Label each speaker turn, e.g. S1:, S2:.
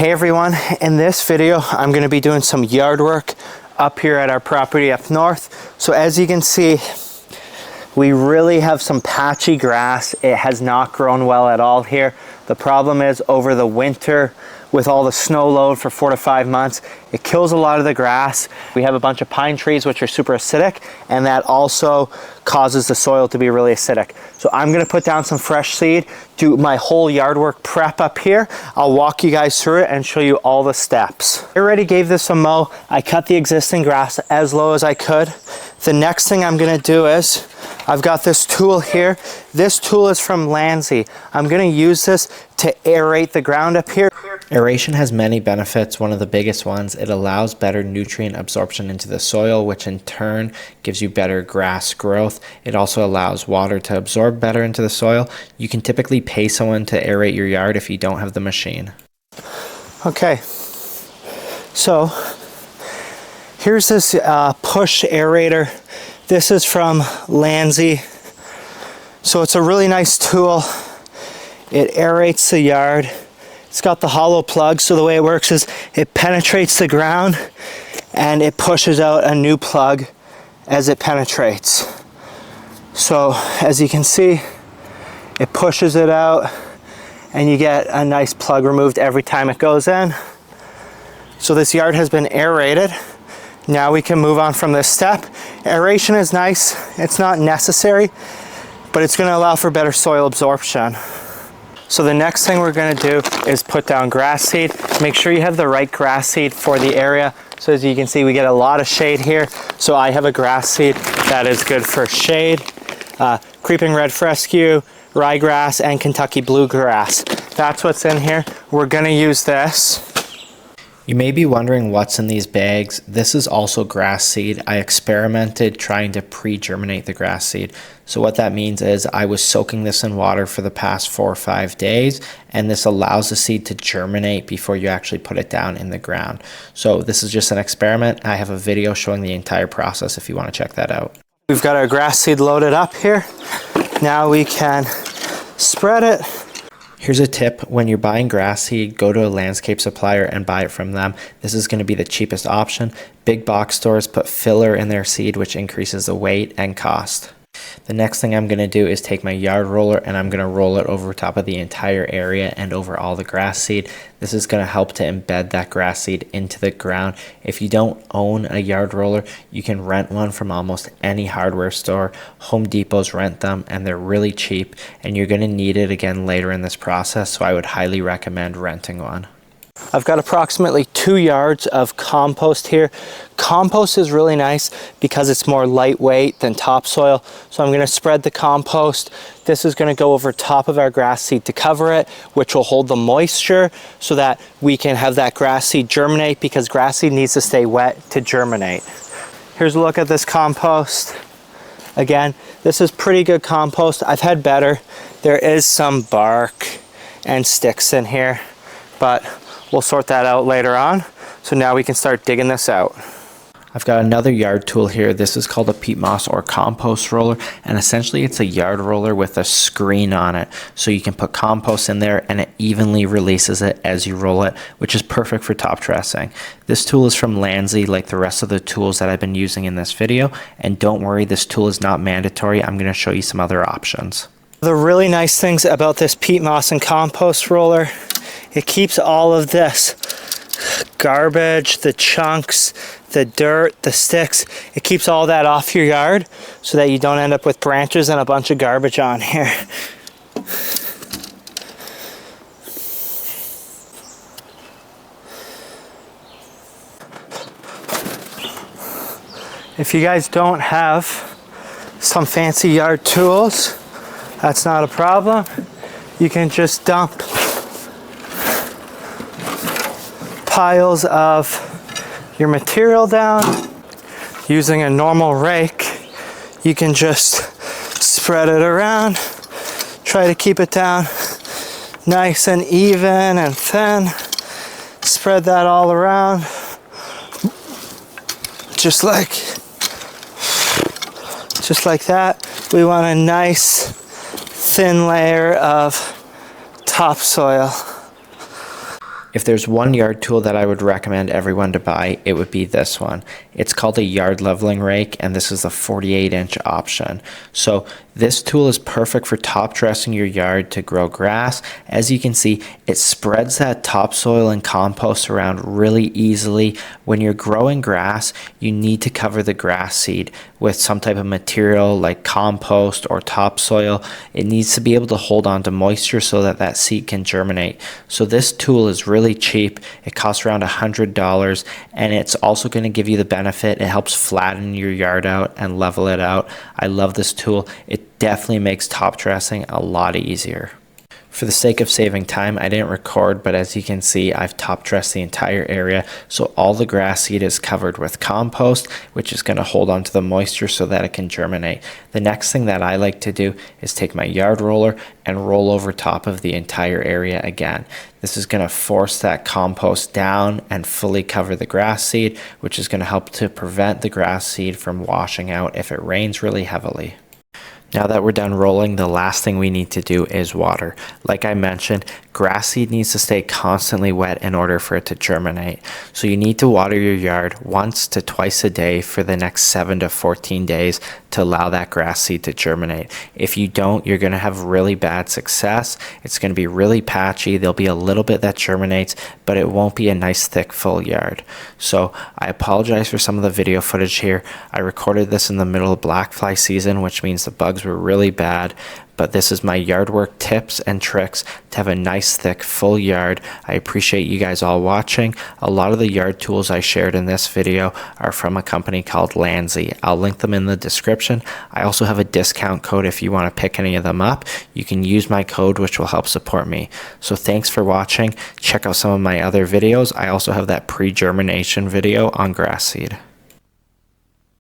S1: Hey everyone, in this video I'm going to be doing some yard work up here at our property up north. So as you can see, we really have some patchy grass. It has not grown well at all here. The problem is over the winter with all the snow load for 4 to 5 months, it kills a lot of the grass. We have a bunch of pine trees which are super acidic, and that also causes the soil to be really acidic. So I'm gonna put down some fresh seed, do my whole yard work prep up here. I'll walk you guys through it and show you all the steps. I already gave this a mow. I cut the existing grass as low as I could. The next thing I'm gonna do is, I've got this tool here. This tool is from Landsy. I'm gonna use this to aerate the ground up here.
S2: Aeration has many benefits. One of the biggest ones, it allows better nutrient absorption into the soil, which in turn gives you better grass growth. It also allows water to absorb better into the soil. You can typically pay someone to aerate your yard if you don't have the machine.
S1: Okay, so here's this push aerator. This is from Landsy. So it's a really nice tool. It aerates the yard. It's got the hollow plug, so the way it works is it penetrates the ground and it pushes out a new plug as it penetrates. So as you can see, it pushes it out and you get a nice plug removed every time it goes in. So this yard has been aerated. Now we can move on from this step. Aeration is nice. It's not necessary, but it's going to allow for better soil absorption. So the next thing we're going to do is put down grass seed. Make sure you have the right grass seed for the area. So as you can see, we get a lot of shade here. So I have a grass seed that is good for shade. Creeping red fescue, ryegrass, and Kentucky bluegrass. That's what's in here. We're going to use this.
S2: You may be wondering what's in these bags. This is also grass seed. I experimented trying to pre-germinate the grass seed. So what that means is I was soaking this in water for the past 4 or 5 days, and this allows the seed to germinate before you actually put it down in the ground. So this is just an experiment. I have a video showing the entire process if you want to check that out.
S1: We've got our grass seed loaded up here. Now we can spread it.
S2: Here's a tip: when you're buying grass seed, go to a landscape supplier and buy it from them. This is going to be the cheapest option. Big box stores put filler in their seed, which increases the weight and cost. The next thing I'm going to do is take my yard roller and I'm going to roll it over top of the entire area and over all the grass seed. This is going to help to embed that grass seed into the ground. If you don't own a yard roller, you can rent one from almost any hardware store. Home Depots rent them and they're really cheap, and you're going to need it again later in this process, so I would highly recommend renting one.
S1: I've got approximately 2 yards of compost here. Compost is really nice because it's more lightweight than topsoil. So I'm going to spread the compost. This is going to go over top of our grass seed to cover it, which will hold the moisture so that we can have that grass seed germinate, because grass seed needs to stay wet to germinate. Here's a look at this compost. Again, this is pretty good compost. I've had better. There is some bark and sticks in here, but we'll sort that out later on. So now we can start digging this out.
S2: I've got another yard tool here. This is called a peat moss or compost roller, and essentially it's a yard roller with a screen on it. So you can put compost in there and it evenly releases it as you roll it, which is perfect for top dressing. This tool is from Landsy, like the rest of the tools that I've been using in this video. And don't worry, this tool is not mandatory. I'm going to show you some other options.
S1: The really nice things about this peat moss and compost roller, it keeps all of this garbage, the chunks, the dirt, the sticks, it keeps all that off your yard so that you don't end up with branches and a bunch of garbage on here. If you guys don't have some fancy yard tools, that's not a problem. You can just dump piles of your material down. Using a normal rake, you can just spread it around. Try to keep it down nice and even and thin. Spread that all around. Just like that. We want a nice thin layer of topsoil.
S2: If there's one yard tool that I would recommend everyone to buy, it would be this one. It's called a yard leveling rake, and this is the 48-inch option. So this tool is perfect for top dressing your yard to grow grass. As you can see, it spreads that topsoil and compost around really easily. When you're growing grass, you need to cover the grass seed with some type of material like compost or topsoil. It needs to be able to hold on to moisture so that that seed can germinate. So this tool is really cheap. It costs around $100, and it's also going to give you the benefit. It helps flatten your yard out and level it out. I love this tool. It definitely makes top dressing a lot easier. For the sake of saving time, I didn't record, but as you can see, I've top dressed the entire area. So all the grass seed is covered with compost, which is going to hold on to the moisture so that it can germinate. The next thing that I like to do is take my yard roller and roll over top of the entire area again. This is going to force that compost down and fully cover the grass seed, which is going to help to prevent the grass seed from washing out if it rains really heavily. Now that we're done rolling, the last thing we need to do is water. Like I mentioned, grass seed needs to stay constantly wet in order for it to germinate. So you need to water your yard once to twice a day for the next 7 to 14 days to allow that grass seed to germinate. If you don't, you're going to have really bad success. It's going to be really patchy. There'll be a little bit that germinates, but it won't be a nice thick full yard. So I apologize for some of the video footage here. I recorded this in the middle of black fly season, which means the bugs were really bad, but this is my yard work tips and tricks to have a nice thick full yard. I appreciate you guys all watching. A lot of the yard tools I shared in this video are from a company called Landsy. I'll link them in the description. I also have a discount code if you want to pick any of them up. You can use my code, which will help support me. So thanks for watching. Check out some of my other videos. I also have that pre-germination video on grass seed.